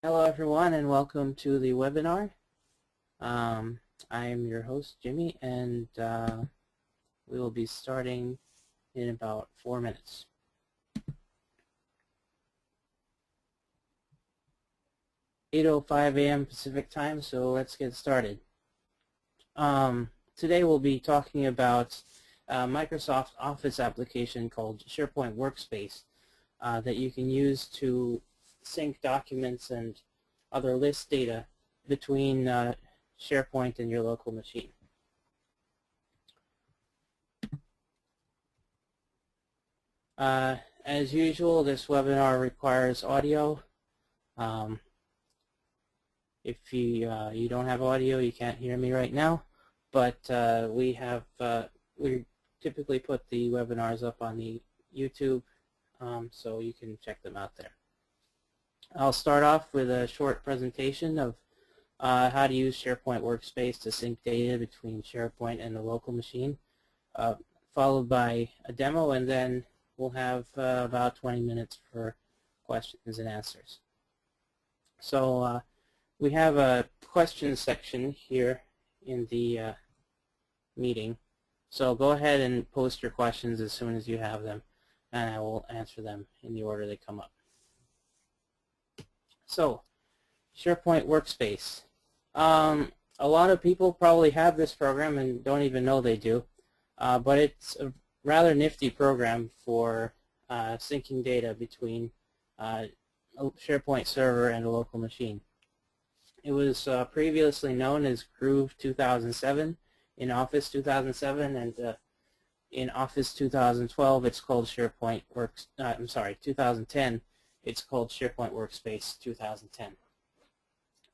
Hello everyone and welcome to the webinar. I am your host Jimmy and we will be starting in about 4 minutes. (8:05 a.m. Pacific time, so let's get started. Today we'll be talking about a Microsoft Office application called SharePoint Workspace that you can use to sync documents and other list data between SharePoint and your local machine. As usual, this webinar requires audio. If you don't have audio, you can't hear me right now, but we typically put the webinars up on the YouTube, so you can check them out there. I'll start off with a short presentation of how to use SharePoint Workspace to sync data between SharePoint and the local machine, followed by a demo, and then we'll have about 20 minutes for questions and answers. So we have a questions section here in the meeting, so go ahead and post your questions as soon as you have them, and I will answer them in the order they come up. So, SharePoint Workspace. A lot of people probably have this program and don't even know they do, but it's a rather nifty program for syncing data between a SharePoint server and a local machine. It was previously known as Groove 2007 in Office 2007, and in Office 2012 it's called SharePoint 2010. It's called SharePoint Workspace 2010.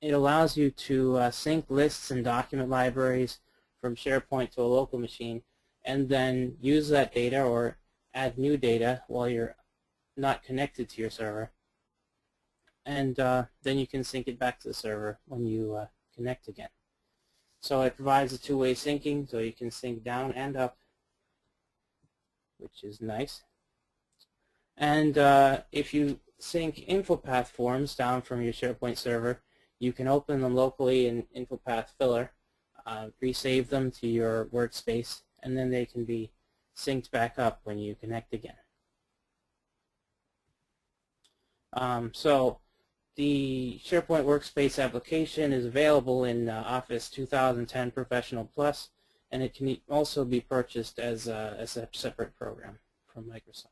It allows you to sync lists and document libraries from SharePoint to a local machine and then use that data or add new data while you're not connected to your server. And then you can sync it back to the server when you connect again. So it provides a two-way syncing, so you can sync down and up, which is nice. And if you sync InfoPath Forms down from your SharePoint server, you can open them locally in InfoPath Filler, resave them to your workspace, and then they can be synced back up when you connect again. So the SharePoint Workspace application is available in Office 2010 Professional Plus, and it can also be purchased as a separate program from Microsoft.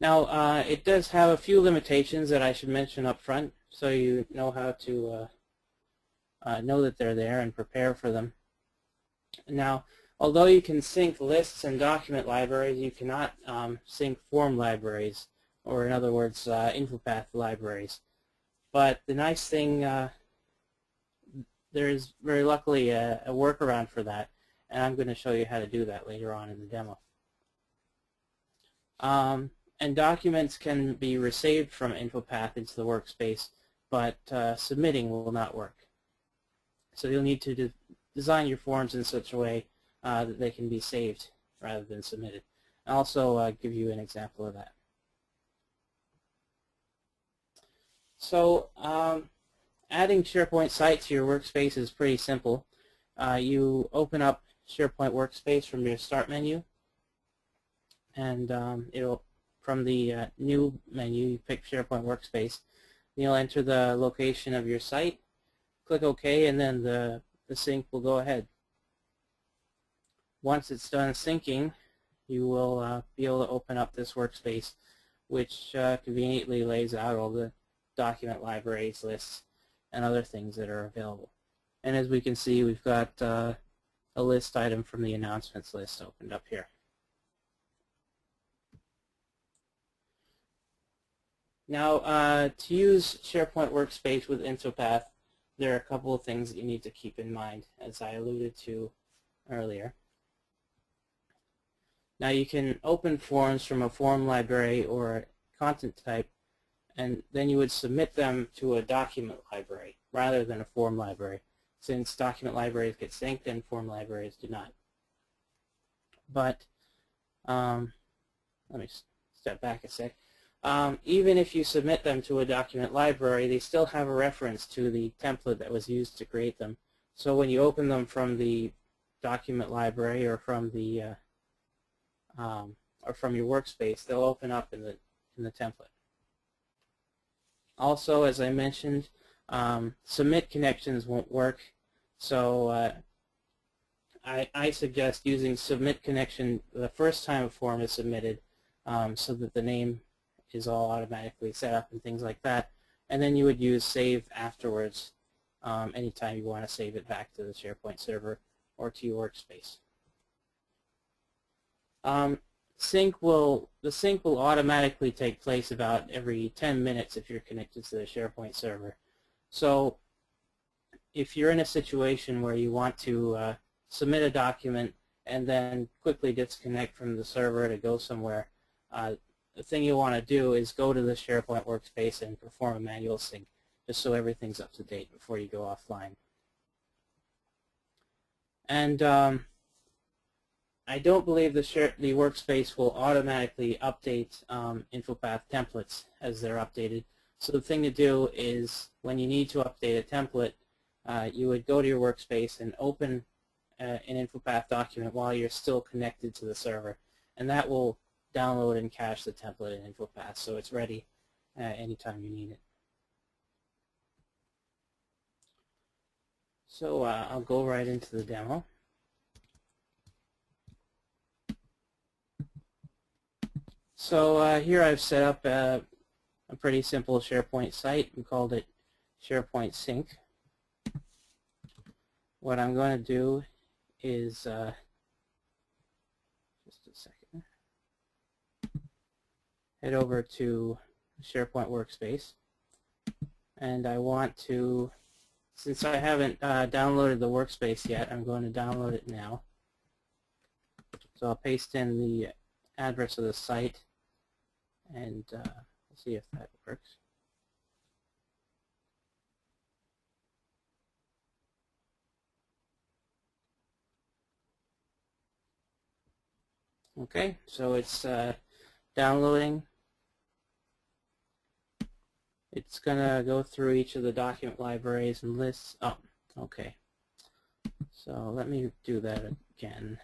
Now, it does have a few limitations that I should mention up front, so you know how to know that they're there and prepare for them. Now, although you can sync lists and document libraries, you cannot sync form libraries, or in other words, InfoPath libraries. But the nice thing, there is very luckily a workaround for that, and I'm going to show you how to do that later on in the demo. And documents can be resaved from InfoPath into the workspace, but submitting will not work. So you'll need to design your forms in such a way that they can be saved rather than submitted. I'll also give you an example of that. So adding SharePoint site to your workspace is pretty simple. You open up SharePoint Workspace from your Start menu, and from the new menu, you pick SharePoint Workspace. You'll enter the location of your site, click OK, and then the sync will go ahead. Once it's done syncing, you will be able to open up this workspace, which conveniently lays out all the document libraries, lists, and other things that are available. And as we can see, we've got a list item from the announcements list opened up here. Now, to use SharePoint Workspace with InfoPath, there are a couple of things that you need to keep in mind, as I alluded to earlier. Now, you can open forms from a form library or a content type, and then you would submit them to a document library rather than a form library, since document libraries get synced and form libraries do not. But let me step back a sec. Even if you submit them to a document library, they still have a reference to the template that was used to create them. So when you open them from the document library or from the or from your workspace, they'll open up in the template. Also, as I mentioned, submit connections won't work, so I suggest using submit connection the first time a form is submitted, so that the name is all automatically set up and things like that. And then you would use save afterwards anytime you want to save it back to the SharePoint server or to your workspace. The sync will automatically take place about every 10 minutes if you're connected to the SharePoint server. So if you're in a situation where you want to submit a document and then quickly disconnect from the server to go somewhere, the thing you want to do is go to the SharePoint workspace and perform a manual sync, just so everything's up to date before you go offline. And I don't believe the workspace will automatically update InfoPath templates as they're updated. So the thing to do is, when you need to update a template, you would go to your workspace and open an InfoPath document while you're still connected to the server, and that will download and cache the template in InfoPath, so it's ready anytime you need it. So I'll go right into the demo. So here I've set up a pretty simple SharePoint site and called it SharePoint Sync. What I'm going to do is, just a second, head over to SharePoint Workspace, and I want to, since I haven't downloaded the workspace yet, I'm going to download it now. So I'll paste in the address of the site, and see if that works. Okay, so it's downloading. It's going to go through each of the document libraries and lists. Oh, okay. So let me do that again.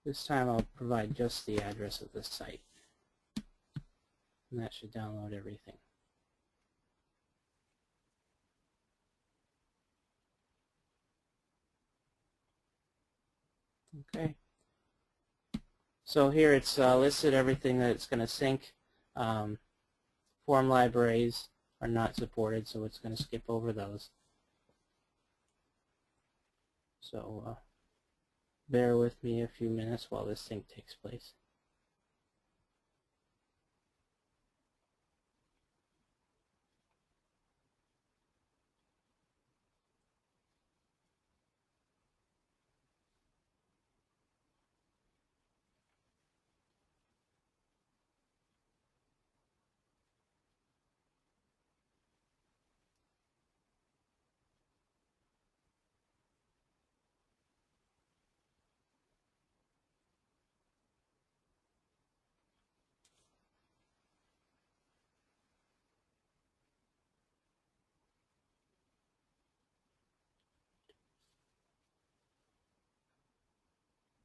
This time I'll provide just the address of the site, and that should download everything. Okay. So here it's listed everything that it's going to sync. Form libraries are not supported, so it's going to skip over those. So bear with me a few minutes while this sync takes place.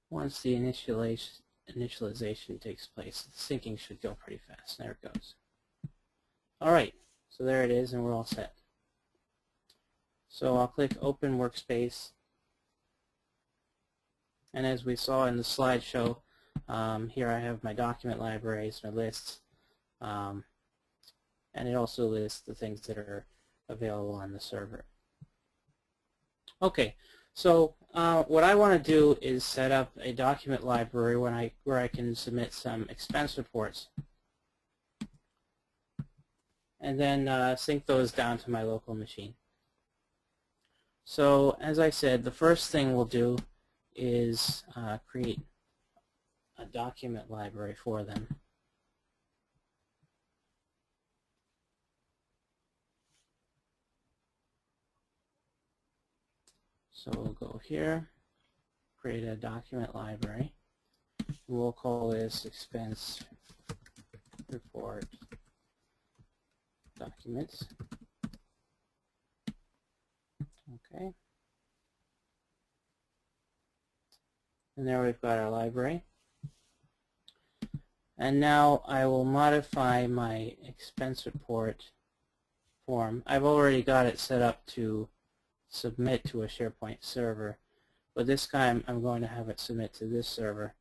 Once the initialization takes place, the syncing should go pretty fast. There it goes. Alright, so there it is, and we're all set. So I'll click Open Workspace, and as we saw in the slideshow, here I have my document libraries, my lists, and it also lists the things that are available on the server. Okay, so what I want to do is set up a document library where I can submit some expense reports, and then sync those down to my local machine. So as I said, the first thing we'll do is create a document library for them. So we'll go here, create a document library. We'll call this expense report documents. Okay. And there we've got our library. And now I will modify my expense report form. I've already got it set up to submit to a SharePoint server, but this time I'm going to have it submit to this server.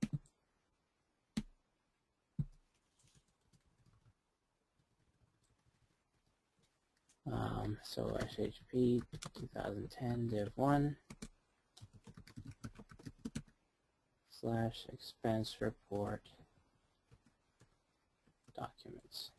So SHP 2010 div1 / expense report documents.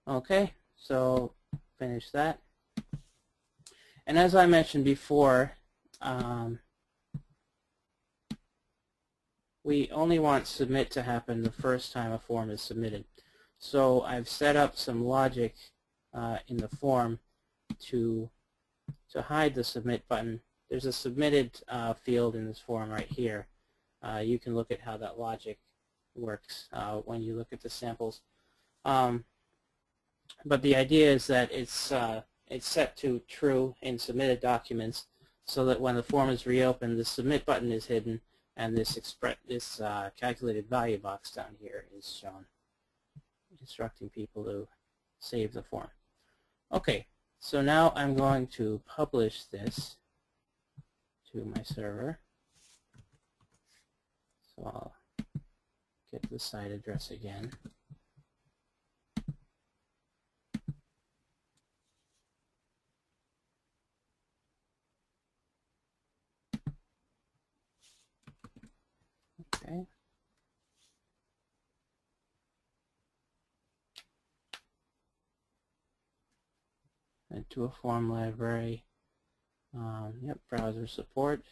Okay, so finish that. And as I mentioned before, we only want submit to happen the first time a form is submitted. So I've set up some logic in the form to hide the submit button. There's a submitted field in this form right here. You can look at how that logic works when you look at the samples. But the idea is that it's set to true in submitted documents, so that when the form is reopened, the submit button is hidden, and this calculated value box down here is shown, instructing people to save the form. Okay, so now I'm going to publish this to my server. So I'll get the site address again. Okay. And to a form library. Yep, browser support.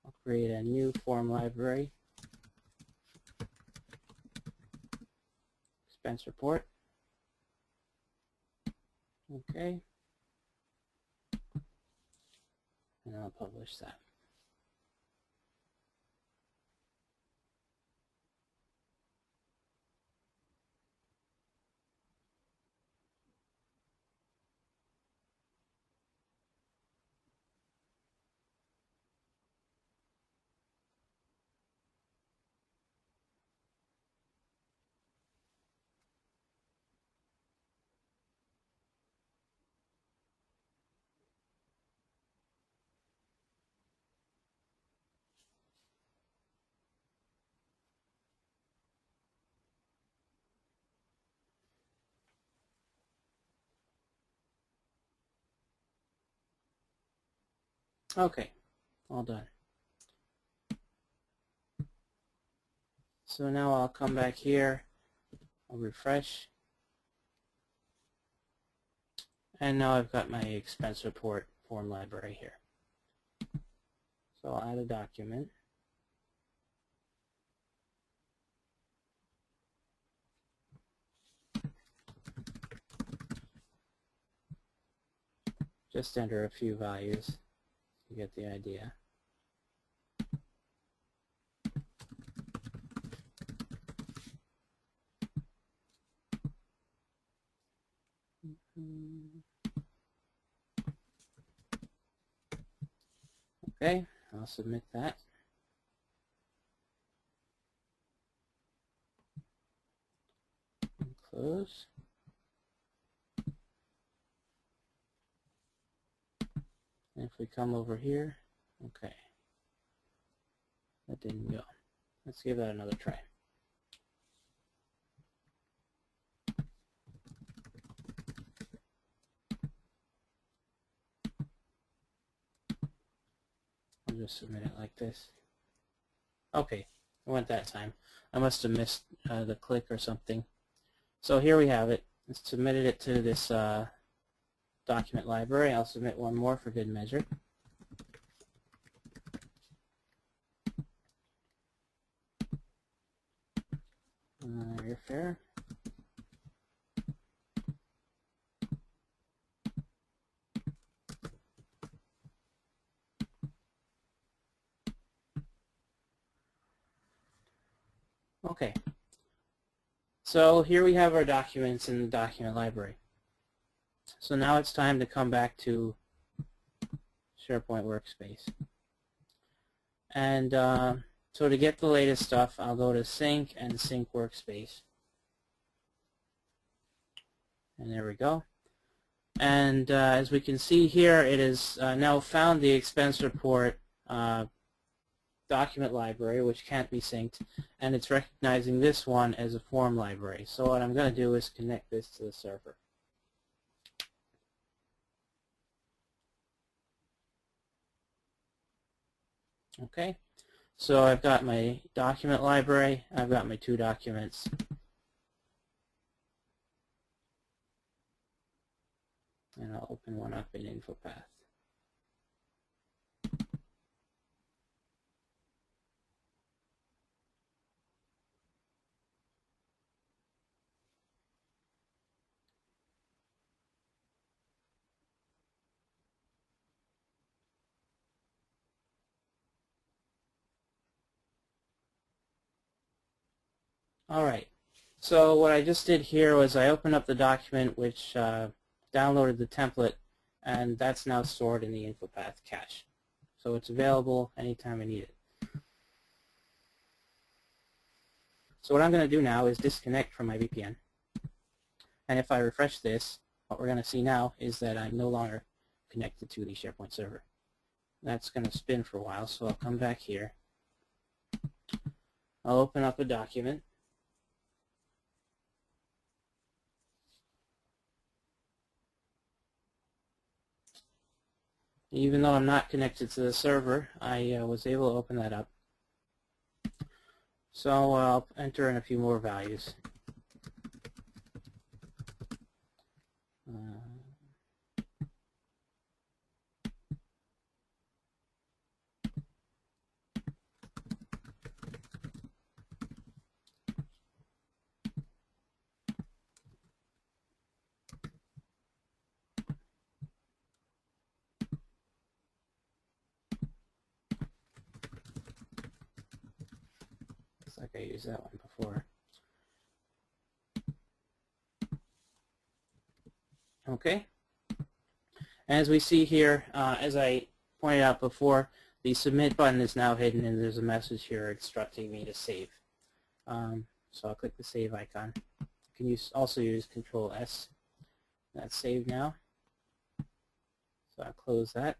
I'll create a new form library. Expense report. Okay. And I'll publish that. Okay, all done. So now I'll come back here, I'll refresh, and now I've got my expense report form library here. So I'll add a document. Just enter a few values. You get the idea. Okay, I'll submit that. And close. And if we come over here, okay, that didn't go. Let's give that another try. I'll just submit it like this. Okay, went that time. I must have missed the click or something. So here we have it. I submitted it to this document library. I'll submit one more for good measure. You're fair. Okay. So here we have our documents in the document library. So now it's time to come back to SharePoint Workspace. And so to get the latest stuff, I'll go to Sync and Sync Workspace. And there we go. And as we can see here, it has now found the expense report document library, which can't be synced, and it's recognizing this one as a form library. So what I'm going to do is connect this to the server. Okay, so I've got my document library, I've got my two documents. And I'll open one up in InfoPath. Alright, so what I just did here was I opened up the document which downloaded the template, and that's now stored in the InfoPath cache. So it's available anytime I need it. So what I'm going to do now is disconnect from my VPN. And if I refresh this, what we're going to see now is that I'm no longer connected to the SharePoint server. That's going to spin for a while, so I'll come back here. I'll open up a document. Even though I'm not connected to the server, I was able to open that up. So I'll enter in a few more values. Looks like I used that one before. Okay. As we see here, as I pointed out before, the submit button is now hidden, and there's a message here instructing me to save. So I'll click the save icon. You can also use Control S. That's saved now. So I'll close that.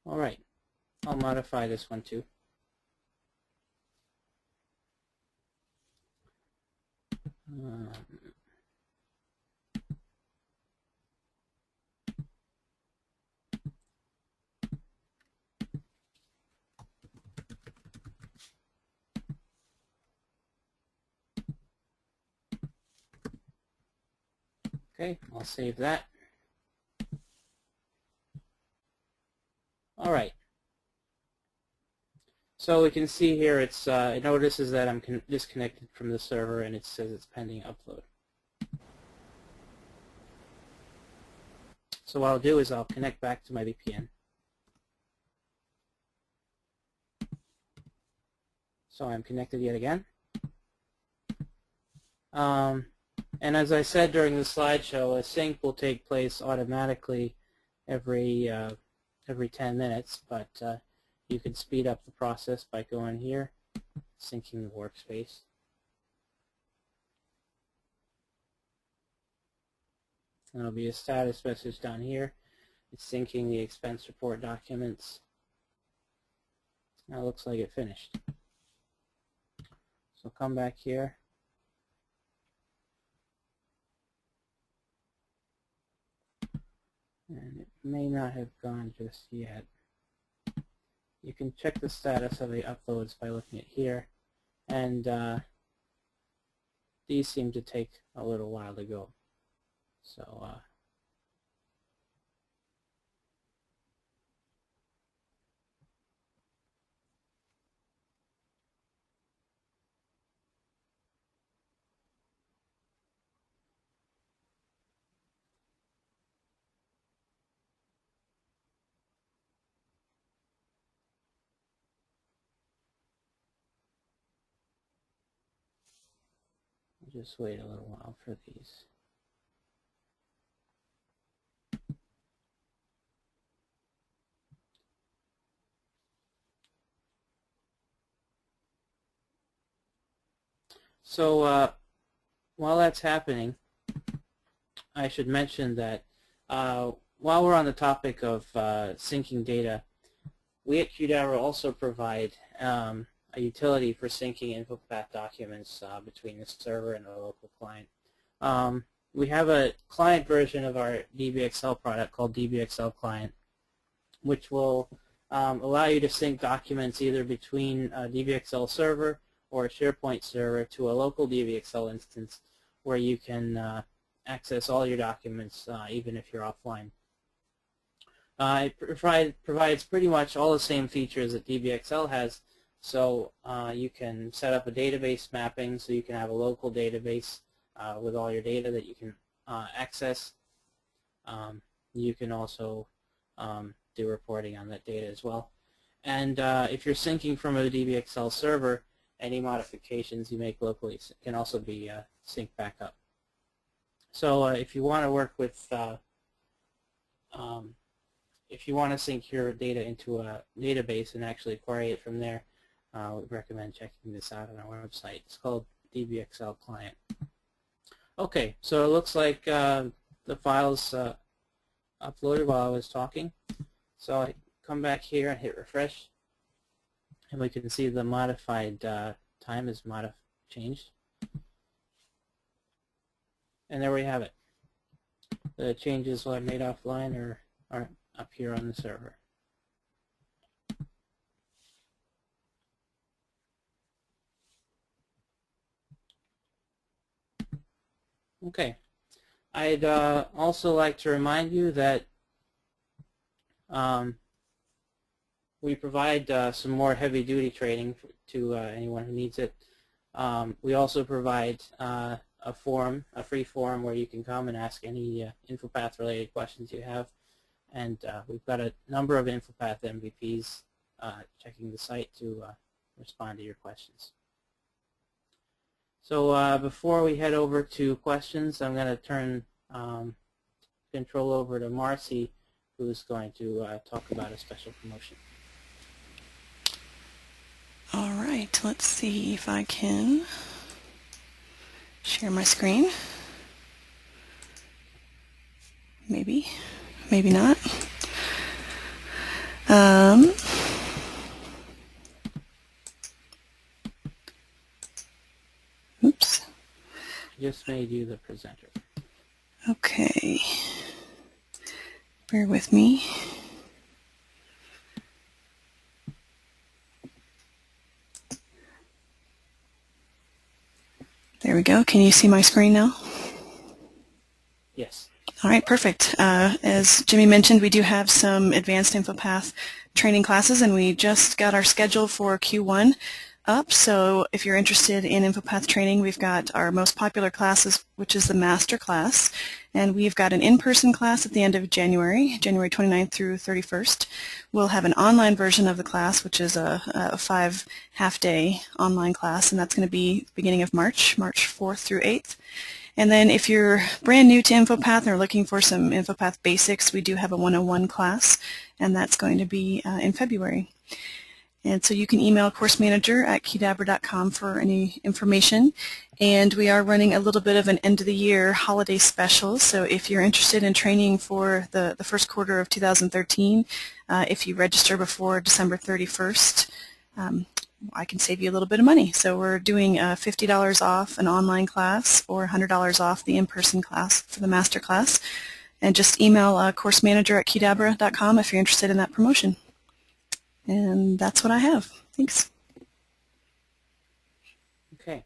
All right. I'll modify this one too. Okay, I'll save that. All right. So we can see here it notices that I'm disconnected from the server, and it says it's pending upload. So what I'll do is I'll connect back to my VPN. So I'm connected yet again. And as I said during the slideshow, a sync will take place automatically every 10 minutes, but you can speed up the process by going here, syncing the workspace. And there'll be a status message down here. It's syncing the expense report documents. Now it looks like it finished. So come back here. And it may not have gone just yet. you can check the status of the uploads by looking at here, and these seem to take a little while to go. So just wait a little while for these. So while that's happening, I should mention that while we're on the topic of syncing data, we at Qdabra also provide a utility for syncing InfoPath documents between the server and a local client. We have a client version of our DBXL product called DBXL Client, which will allow you to sync documents either between a DBXL server or a SharePoint server to a local DBXL instance where you can access all your documents even if you're offline. It provides pretty much all the same features that DBXL has, so you can set up a database mapping so you can have a local database with all your data that you can access. You can also do reporting on that data as well. And if you're syncing from a DBXL server, any modifications you make locally can also be synced back up. So if you want to work with, if you want to sync your data into a database and actually query it from there, I would recommend checking this out on our website. It's called DBXL Client. Okay, so it looks like the files uploaded while I was talking. So I come back here and hit refresh, and we can see the modified time is changed. And there we have it. The changes I made offline are up here on the server. Okay. I'd also like to remind you that we provide some more heavy-duty training to anyone who needs it. We also provide a forum, a free forum where you can come and ask any InfoPath-related questions you have. And we've got a number of InfoPath MVPs checking the site to respond to your questions. So before we head over to questions, I'm going to turn control over to Marcy, who's going to talk about a special promotion. All right, let's see if I can share my screen. Maybe, maybe not. Oops. Just made you the presenter. Okay. Bear with me. There we go. Can you see my screen now? Yes. All right, perfect. As Jimmy mentioned, we do have some advanced InfoPath training classes, and we just got our schedule for Q1 up. So if you're interested in InfoPath training, we've got our most popular classes, which is the master class, and we've got an in-person class at the end of January 29th through 31st. We'll have an online version of the class, which is a 5 half-day online class, and that's going to be beginning of March 4th through 8th. And then if you're brand new to InfoPath and are looking for some InfoPath basics, we do have a 101 class, and that's going to be in February. And so you can email course manager at Qdabra.com for any information. And we are running a little bit of an end-of-the-year holiday special. So if you're interested in training for the first quarter of 2013, if you register before December 31st, I can save you a little bit of money. So we're doing $50 off an online class or $100 off the in-person class for the master class. And just email course manager at Qdabra.com if you're interested in that promotion. And that's what I have. Thanks. Okay.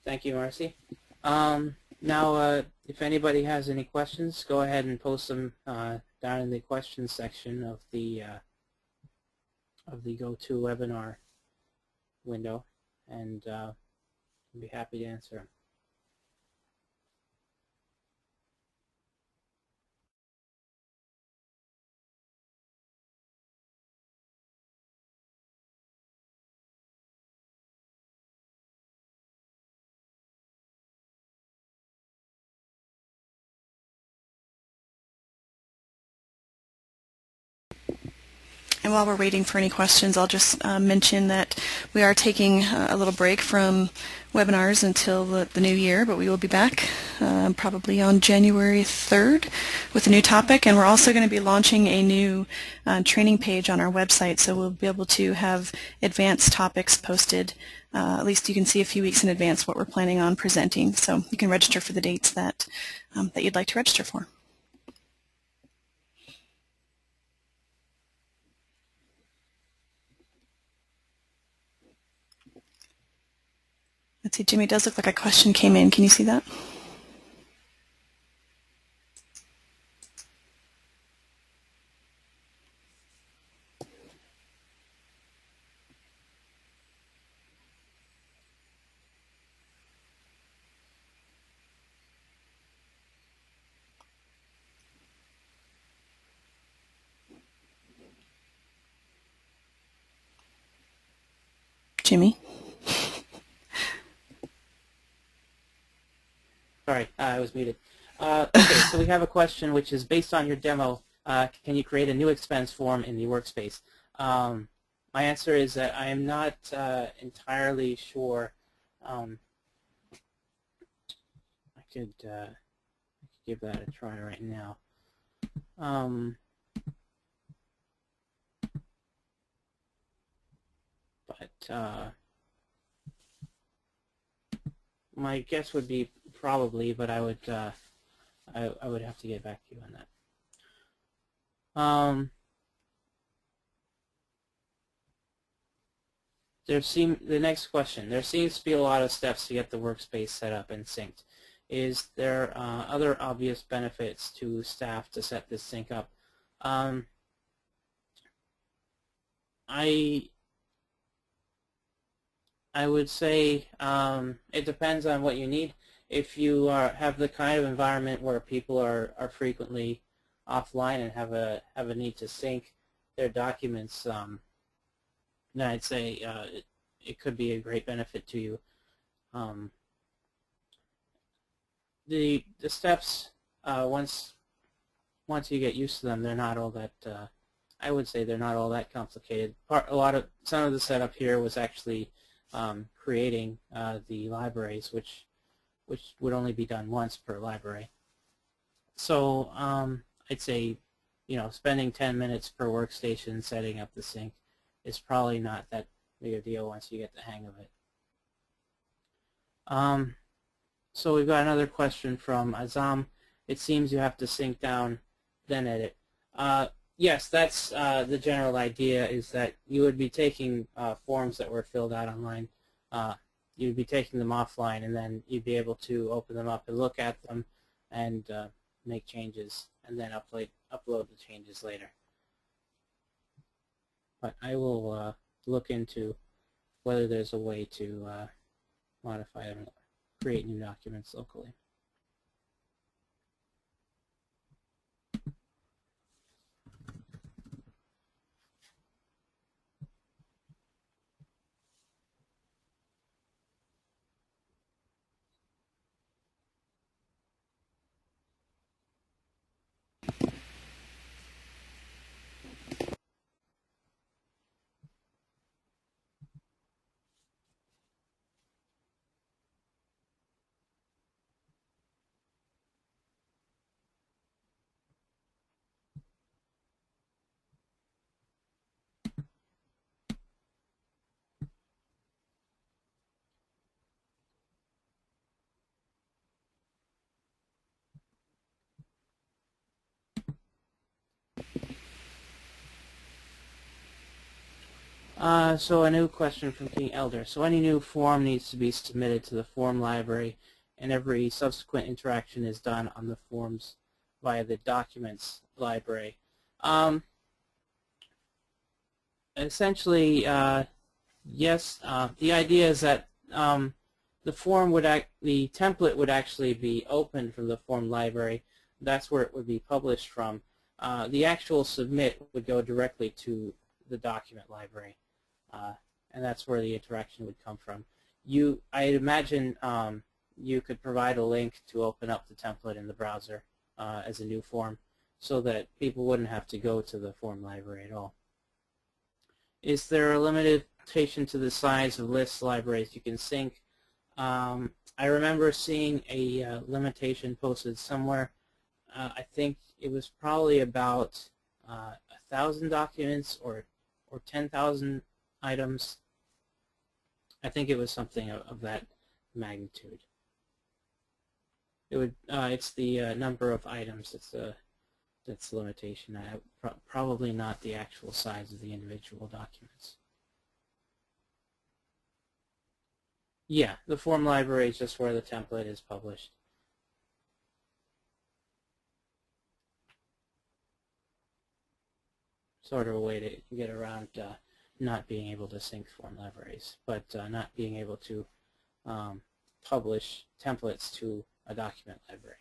Thank you, Marcy. Now, if anybody has any questions, go ahead and post them down in the questions section of the GoToWebinar window, and I'll be happy to answer them. And while we're waiting for any questions, I'll just mention that we are taking a little break from webinars until the new year, but we will be back probably on January 3rd with a new topic, and we're also going to be launching a new training page on our website, so we'll be able to have advanced topics posted. At least you can see a few weeks in advance what we're planning on presenting, so you can register for the dates that you'd like to register for. Let's see, Jimmy, it does look like a question came in. Can you see that? Jimmy? Sorry, I was muted. Okay, so we have a question which is based on your demo. Can you create a new expense form in the workspace? My answer is that I am not entirely sure. I could give that a try right now. But my guess would be probably, but I would have to get back to you on that. The next question. There seems to be a lot of steps to get the workspace set up and synced. Is there other obvious benefits to staff to set this sync up? I would say it depends on what you need. If you have the kind of environment where people are frequently offline and have a need to sync their documents, then I'd say it could be a great benefit to you. The steps once you get used to them, they're not all that. I would say they're not all that complicated. Some of the setup here was actually creating the libraries, which would only be done once per library. So I'd say, spending 10 minutes per workstation setting up the sync is probably not that big a deal once you get the hang of it. So we've got another question from Azam. It seems you have to sync down, then edit. Yes, that's the general idea, is that you would be taking forms that were filled out online. You'd be taking them offline, and then you'd be able to open them up and look at them and make changes, and then upload the changes later. But I will look into whether there's a way to modify them, create new documents locally. So a new question from King Elder. So any new form needs to be submitted to the form library, and every subsequent interaction is done on the forms via the documents library. Essentially, yes. The idea is that the template would actually be opened from the form library. That's where it would be published from. The actual submit would go directly to the document library, and that's where the interaction would come from. I'd imagine you could provide a link to open up the template in the browser as a new form, so that people wouldn't have to go to the form library at all. Is there a limitation to the size of lists libraries you can sync? I remember seeing a limitation posted somewhere. I think it was probably about 1,000 documents or 10,000 items. I think it was something of that magnitude. It's the number of items that's the limitation. Probably not the actual size of the individual documents. Yeah, the form library is just where the template is published. Sort of a way to get around not being able to sync form libraries, but not being able to publish templates to a document library.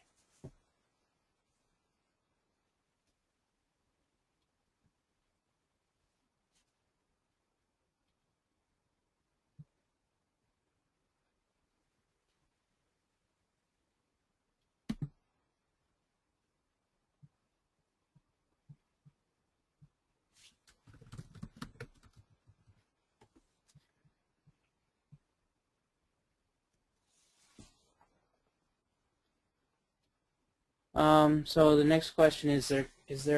So the next question is there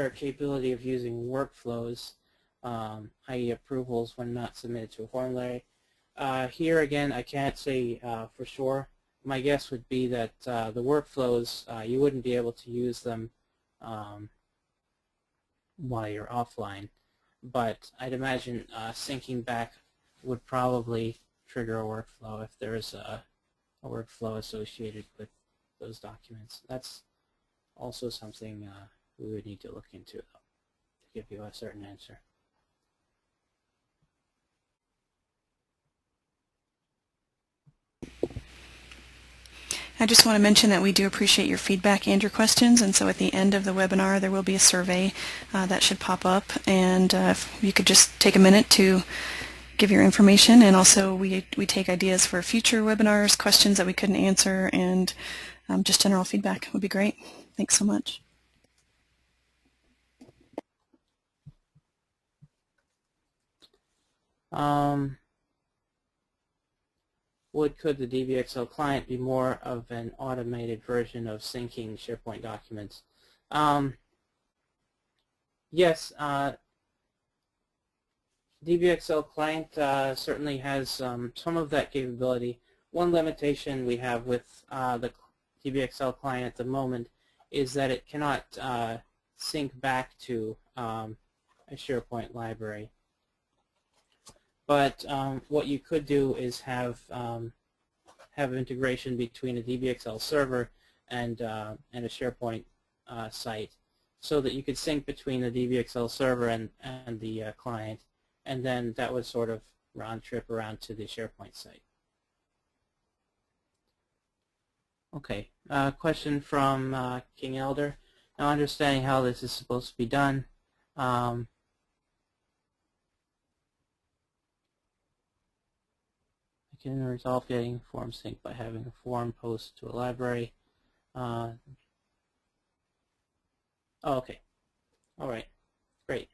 a capability of using workflows, i.e. approvals, when not submitted to a formulary? Here again, I can't say for sure. My guess would be that the workflows, you wouldn't be able to use them while you're offline, but I'd imagine syncing back would probably trigger a workflow if there's a workflow associated with those documents. That's also something we would need to look into, though, to give you a certain answer. I just want to mention that we do appreciate your feedback and your questions, and so at the end of the webinar there will be a survey that should pop up, and if you could just take a minute to give your information, and also we take ideas for future webinars, questions that we couldn't answer, and just general feedback would be great. Thanks so much. Could the DBXL client be more of an automated version of syncing SharePoint documents? Yes, DBXL client certainly has some of that capability. One limitation we have with the DBXL client at the moment is that it cannot sync back to a SharePoint library. But what you could do is have integration between a DBXL server and a SharePoint site, so that you could sync between the DBXL server and the client, and then that would sort of round trip around to the SharePoint site. Okay, question from King Elder. Now, understanding how this is supposed to be done, I can resolve getting form sync by having a form post to a library. Oh, okay. All right. Great.